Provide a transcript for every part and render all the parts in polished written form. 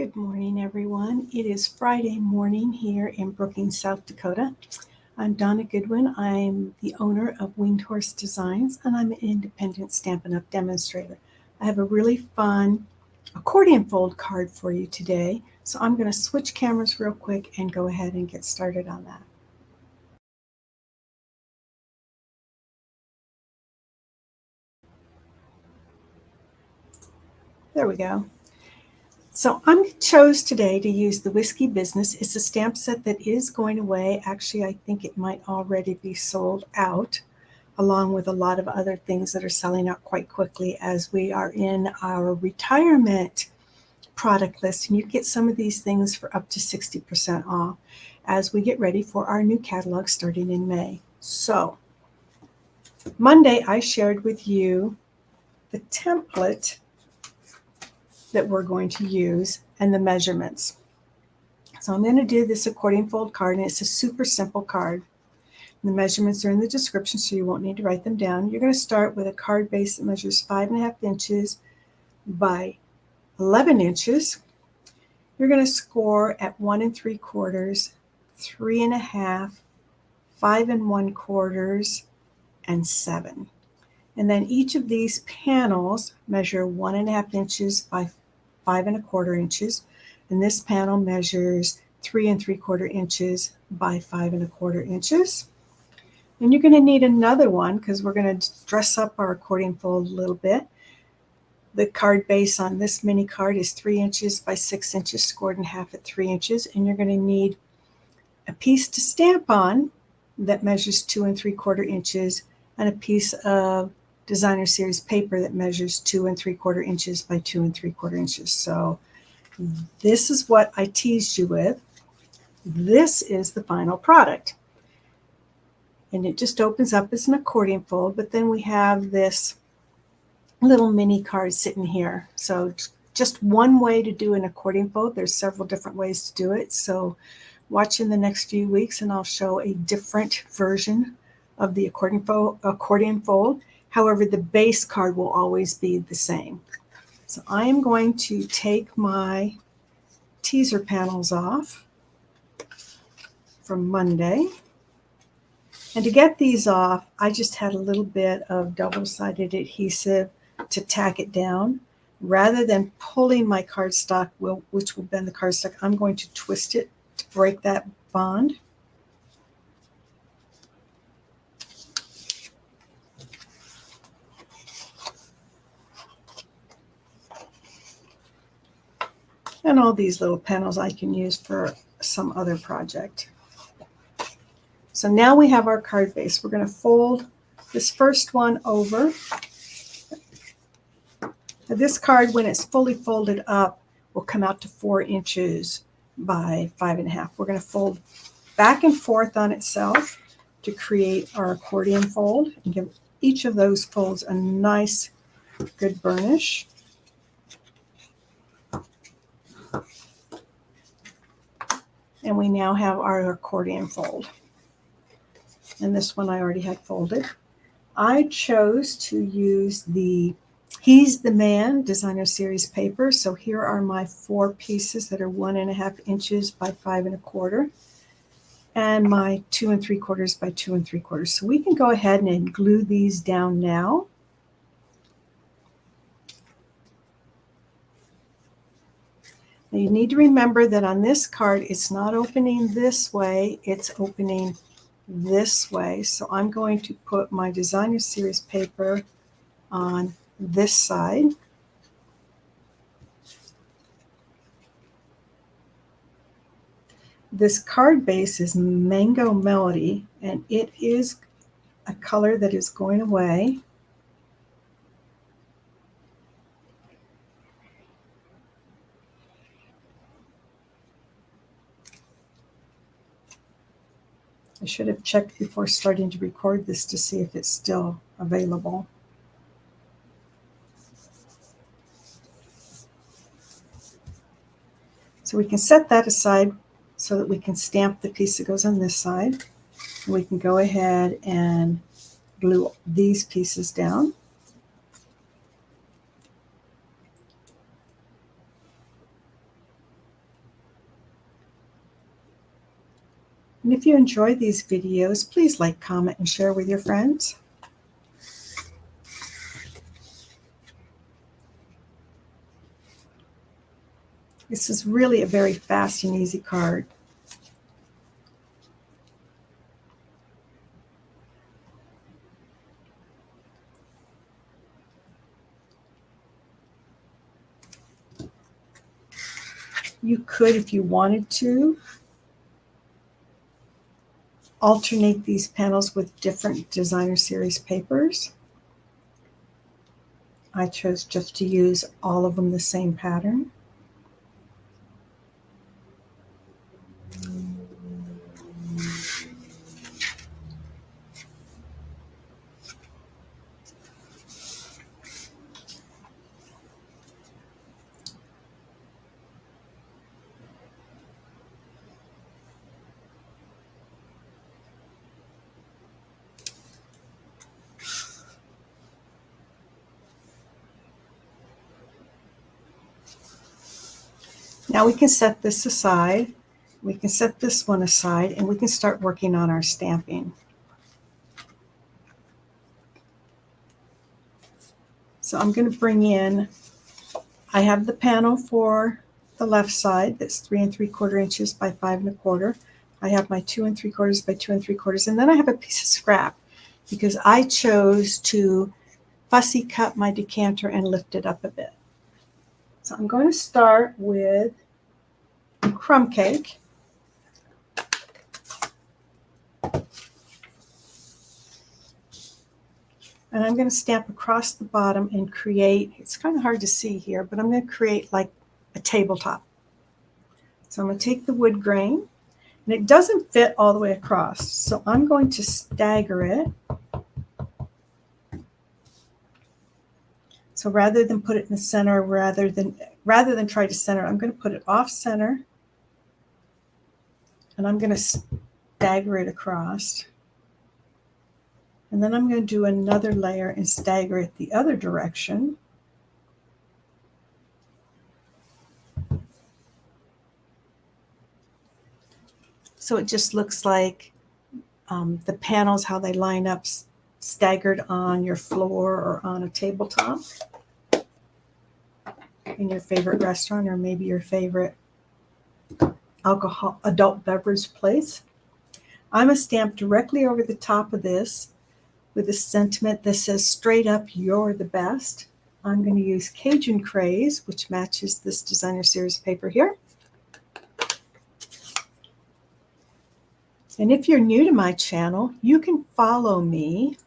Good morning, everyone. It is Friday morning here in Brookings, South Dakota. I'm Donna Goodwin. I'm the owner of Winged Horse Designs, and I'm an independent Stampin' Up! Demonstrator. I have a really fun accordion fold card for you today, so I'm going to switch cameras real quick and go ahead and get started on that. There we go. So I chose today to use the Whiskey Business. It's a stamp set that is going away. Actually, I think it might already be sold out, along with a lot of other things that are selling out quite quickly as we are in our retirement product list. And you get some of these things for up to 60% off as we get ready for our new catalog starting in May. So Monday, I shared with you the template that we're going to use and the measurements. So I'm going to do this accordion fold card, and it's a super simple card. The measurements are in the description, so you won't need to write them down. You're going to start with a card base that measures 5.5 inches by 11 inches. You're going to score at 1 3/4, 3.5, 5 1/4, and 7. And then each of these panels measure 1.5 inches by 5 1/4 inches. And this panel measures 3 3/4 inches by 5 1/4 inches. And you're going to need another one because we're going to dress up our accordion fold a little bit. The card base on this mini card is 3 inches by 6 inches, scored in half at 3 inches. And you're going to need a piece to stamp on that measures 2 3/4 inches and a piece of designer series paper that measures 2 3/4 inches by 2 3/4 inches. So this is what I teased you with. This is the final product. And it just opens up as an accordion fold, but then we have this little mini card sitting here. So just one way to do an accordion fold. There's several different ways to do it. So watch in the next few weeks and I'll show a different version of the accordion fold. However, the base card will always be the same. So I am going to take my teaser panels off from Monday. And to get these off, I just had a little bit of double-sided adhesive to tack it down. Rather than pulling my cardstock, which will bend the cardstock, I'm going to twist it to break that bond. And all these little panels I can use for some other project. So now we have our card base. We're going to fold this first one over. Now this card, when it's fully folded up, will come out to 4 inches by 5.5. We're going to fold back and forth on itself to create our accordion fold and give each of those folds a nice, good burnish. And we now have our accordion fold. And this one I already had folded. I chose to use the He's the Man designer series paper. So here are my 4 pieces that are 1.5 inches by 5 1/4. And my 2 3/4 by 2 3/4. So we can go ahead and glue these down now. Now you need to remember that on this card, it's not opening this way, it's opening this way. So I'm going to put my designer series paper on this side. This card base is Mango Melody, and it is a color that is going away. I should have checked before starting to record this to see if it's still available. So we can set that aside so that we can stamp the piece that goes on this side. And we can go ahead and glue these pieces down. And if you enjoy these videos, please like, comment, and share with your friends. This is really a very fast and easy card. You could, if you wanted to, alternate these panels with different designer series papers. I chose just to use all of them the same pattern. Now we can set this aside. We can set this one aside, and we can start working on our stamping. So I'm going to bring in, I have the panel for the left side that's 3 3/4 inches by 5 1/4. I have my 2 3/4 by 2 3/4, and then I have a piece of scrap because I chose to fussy cut my decanter and lift it up a bit. So I'm going to start with crumb cake. And I'm going to stamp across the bottom and create, it's kind of hard to see here, but I'm going to create like a tabletop. So I'm going to take the wood grain, and it doesn't fit all the way across. So I'm going to stagger it. So rather than put it in the center, rather than try to center, I'm going to put it off center, and I'm going to stagger it across. And then I'm going to do another layer and stagger it the other direction. So it just looks like the panels, how they line up staggered on your floor or on a tabletop in your favorite restaurant, or maybe your favorite adult beverage place. I'm going to stamp directly over the top of this with a sentiment that says, "Straight up, you're the best." I'm going to use Cajun Craze, which matches this designer series paper here. And if you're new to my channel, you can follow me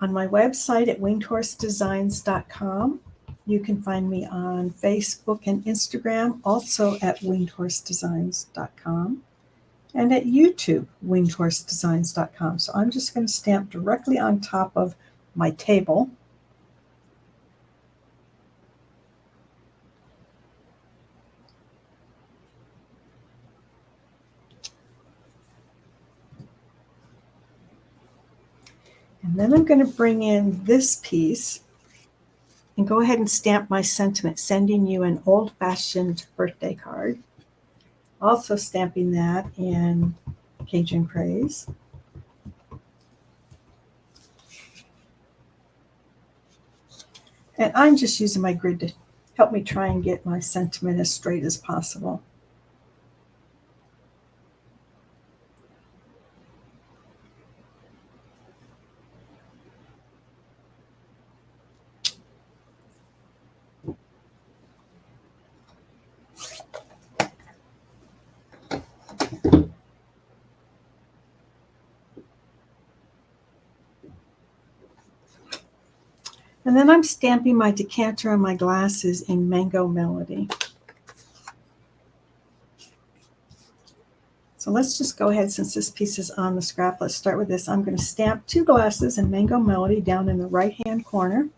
on my website at wingedhorsedesigns.com. You can find me on Facebook and Instagram, also at wingedhorsedesigns.com. And at YouTube, wingedhorsedesigns.com. So I'm just going to stamp directly on top of my table. And then I'm going to bring in this piece and go ahead and stamp my sentiment, sending you an old-fashioned birthday card. Also stamping that in Cajun Craze. And I'm just using my grid to help me try and get my sentiment as straight as possible. And then I'm stamping my decanter and my glasses in Mango Melody. So let's just go ahead, since this piece is on the scrap, let's start with this. I'm going to stamp 2 glasses in Mango Melody down in the right-hand corner,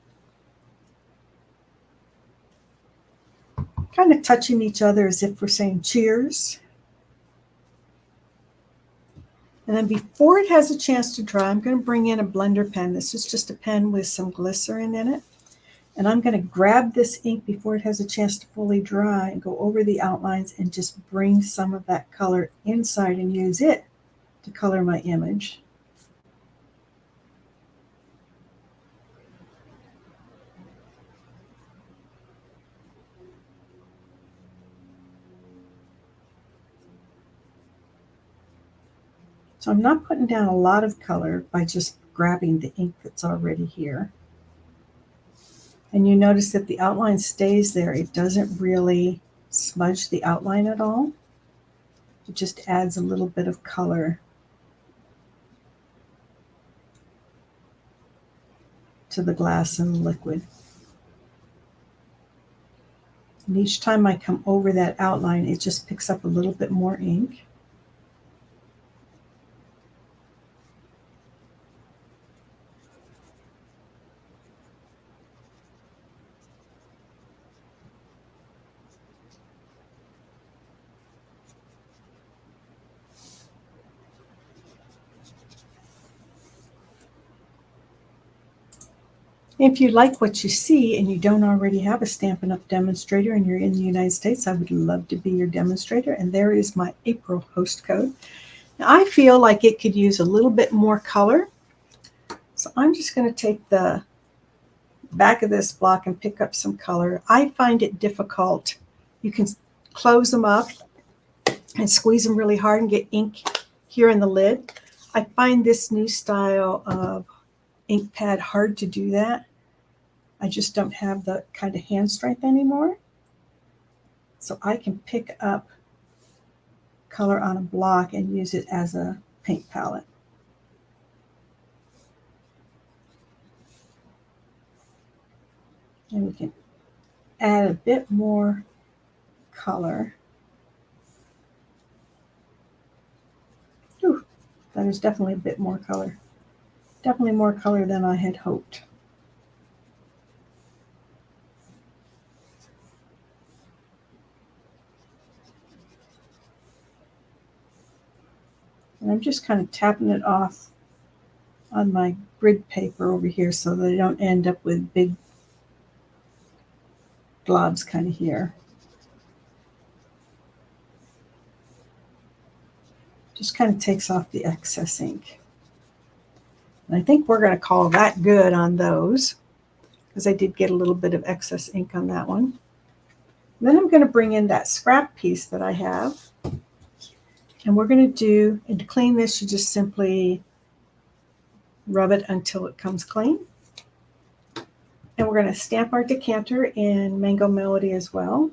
kind of touching each other as if we're saying cheers. And then before it has a chance to dry, I'm going to bring in a blender pen. This is just a pen with some glycerin in it. And I'm going to grab this ink before it has a chance to fully dry and go over the outlines and just bring some of that color inside and use it to color my image. So I'm not putting down a lot of color by just grabbing the ink that's already here. And you notice that the outline stays there. It doesn't really smudge the outline at all. It just adds a little bit of color to the glass and the liquid. And each time I come over that outline, it just picks up a little bit more ink. If you like what you see and you don't already have a Stampin' Up! Demonstrator and you're in the United States, I would love to be your demonstrator. And there is my April host code. Now, I feel like it could use a little bit more color. So I'm just going to take the back of this block and pick up some color. I find it difficult. You can close them up and squeeze them really hard and get ink here in the lid. I find this new style of ink pad hard to do that. I just don't have the kind of hand strength anymore. So I can pick up color on a block and use it as a paint palette. And we can add a bit more color. Ooh, that is definitely a bit more color. Definitely more color than I had hoped. And I'm just kind of tapping it off on my grid paper over here so that I don't end up with big globs kind of here. Just kind of takes off the excess ink. And I think we're going to call that good on those because I did get a little bit of excess ink on that one. And then I'm going to bring in that scrap piece that I have. And we're going to do, and to clean this, you just simply rub it until it comes clean. And we're going to stamp our decanter in Mango Melody as well.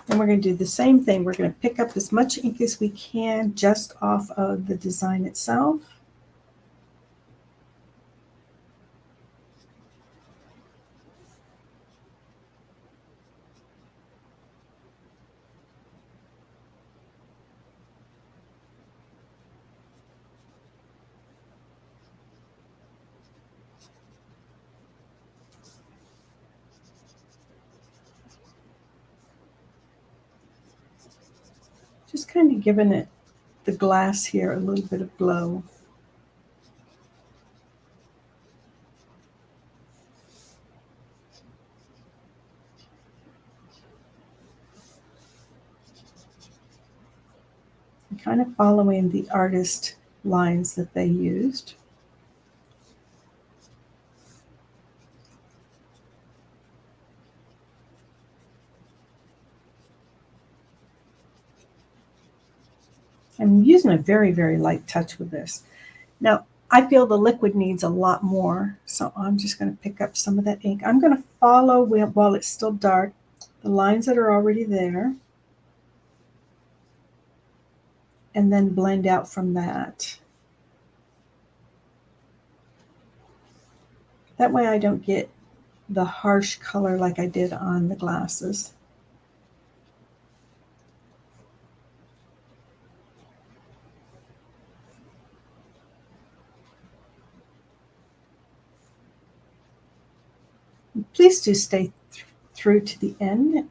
And we're going to do the same thing. We're going to pick up as much ink as we can just off of the design itself. Just kind of giving it, the glass here, a little bit of glow. And kind of following the artist lines that they used. I'm using a very, very light touch with this. Now, I feel the liquid needs a lot more, so I'm just going to pick up some of that ink. I'm going to follow, while it's still dark, the lines that are already there, and then blend out from that. That way I don't get the harsh color like I did on the glasses. Please do stay through to the end.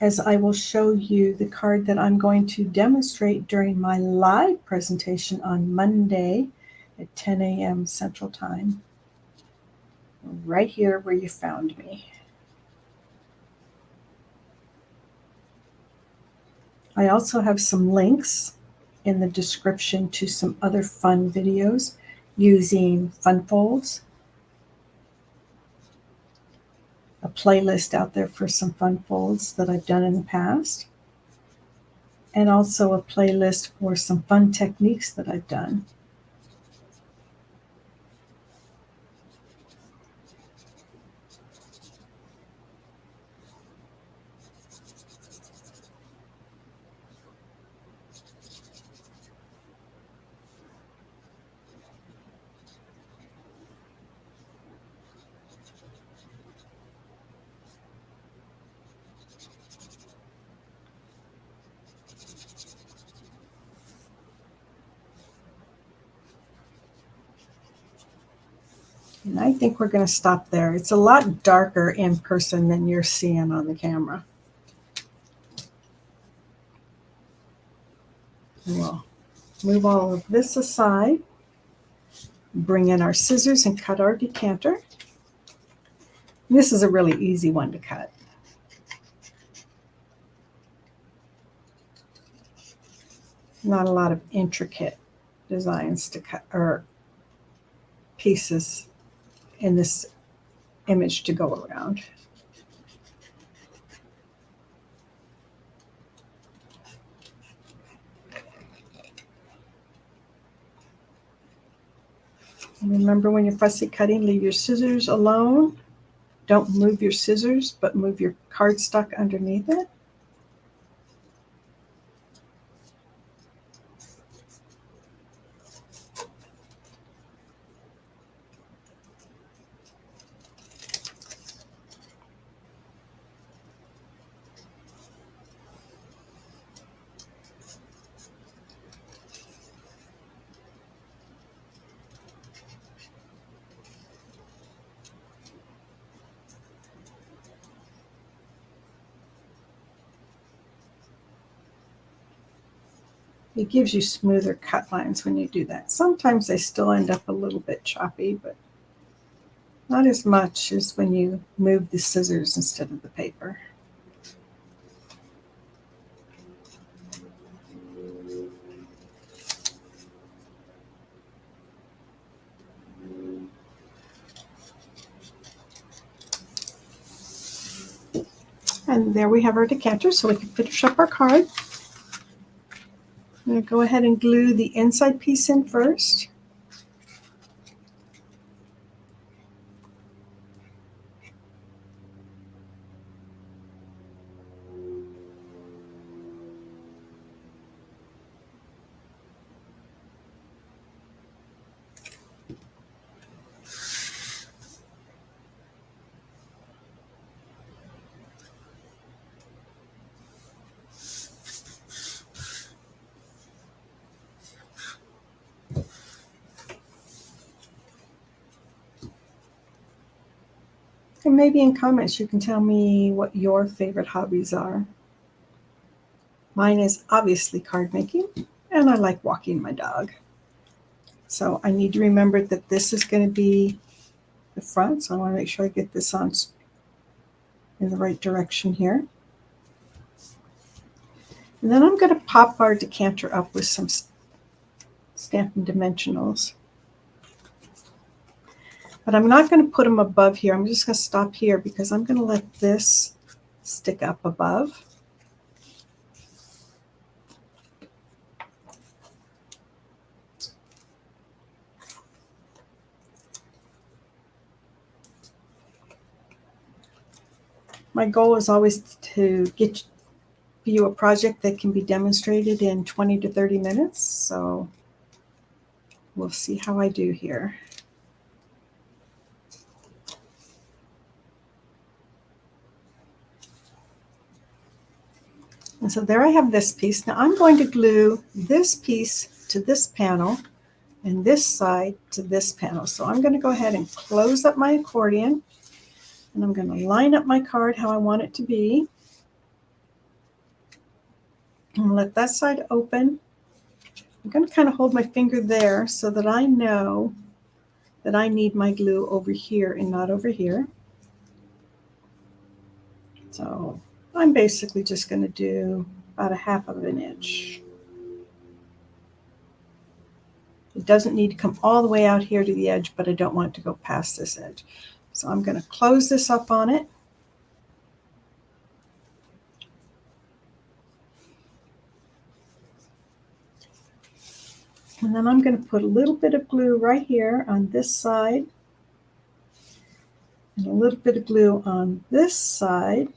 as I will show you the card that I'm going to demonstrate during my live presentation on Monday at 10 a.m. Central Time, right here where you found me. I also have some links in the description to some other fun videos using fun folds, a playlist out there for some fun folds that I've done in the past, and also a playlist for some fun techniques that I've done. And I think we're going to stop there. It's a lot darker in person than you're seeing on the camera. We'll move all of this aside, bring in our scissors and cut our decanter. This is a really easy one to cut. Not a lot of intricate designs to cut or pieces in this image to go around. And remember, when you're fussy cutting, leave your scissors alone. Don't move your scissors, but move your cardstock underneath it. It gives you smoother cut lines when you do that. Sometimes they still end up a little bit choppy, but not as much as when you move the scissors instead of the paper. And there we have our decanter, so we can finish up our card. I'm going to go ahead and glue the inside piece in first. And maybe in comments you can tell me what your favorite hobbies are. Mine is obviously card making, and I like walking my dog. So I need to remember that this is going to be the front, so I want to make sure I get this on in the right direction here. And then I'm going to pop our decanter up with some Stampin' Dimensionals. But I'm not going to put them above here. I'm just going to stop here because I'm going to let this stick up above. My goal is always to get you a project that can be demonstrated in 20 to 30 minutes. So we'll see how I do here. And so there I have this piece. Now I'm going to glue this piece to this panel and this side to this panel. So I'm going to go ahead and close up my accordion, and I'm going to line up my card how I want it to be. I'm gonna let that side open. I'm going to kind of hold my finger there so that I know that I need my glue over here and not over here. So I'm basically just going to do about 1/2 of an inch. It doesn't need to come all the way out here to the edge, but I don't want it to go past this edge. So I'm going to close this up on it. And then I'm going to put a little bit of glue right here on this side and a little bit of glue on this side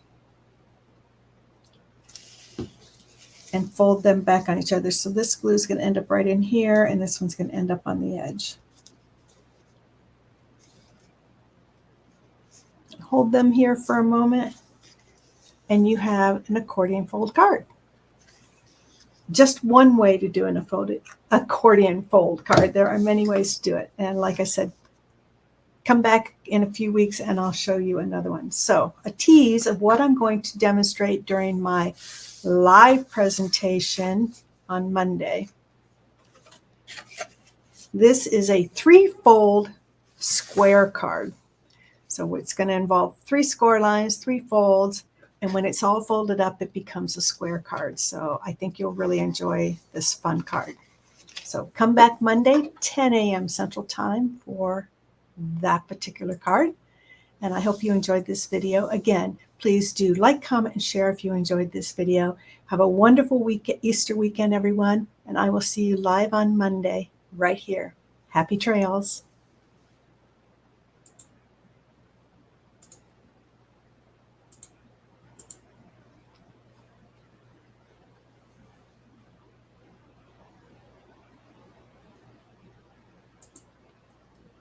and fold them back on each other. So this glue is going to end up right in here and this one's going to end up on the edge. Hold them here for a moment and you have an accordion fold card. Just one way to do an accordion fold card. There are many ways to do it. And like I said, come back in a few weeks and I'll show you another one. So a tease of what I'm going to demonstrate during my live presentation on Monday. This is a 3-fold square card. So it's going to involve 3 score lines, 3 folds, and when it's all folded up, it becomes a square card. So I think you'll really enjoy this fun card. So come back Monday, 10 a.m. Central Time for that particular card. And I hope you enjoyed this video. Again, please do like, comment, and share if you enjoyed this video. Have a wonderful Easter weekend, everyone. And I will see you live on Monday right here. Happy trails.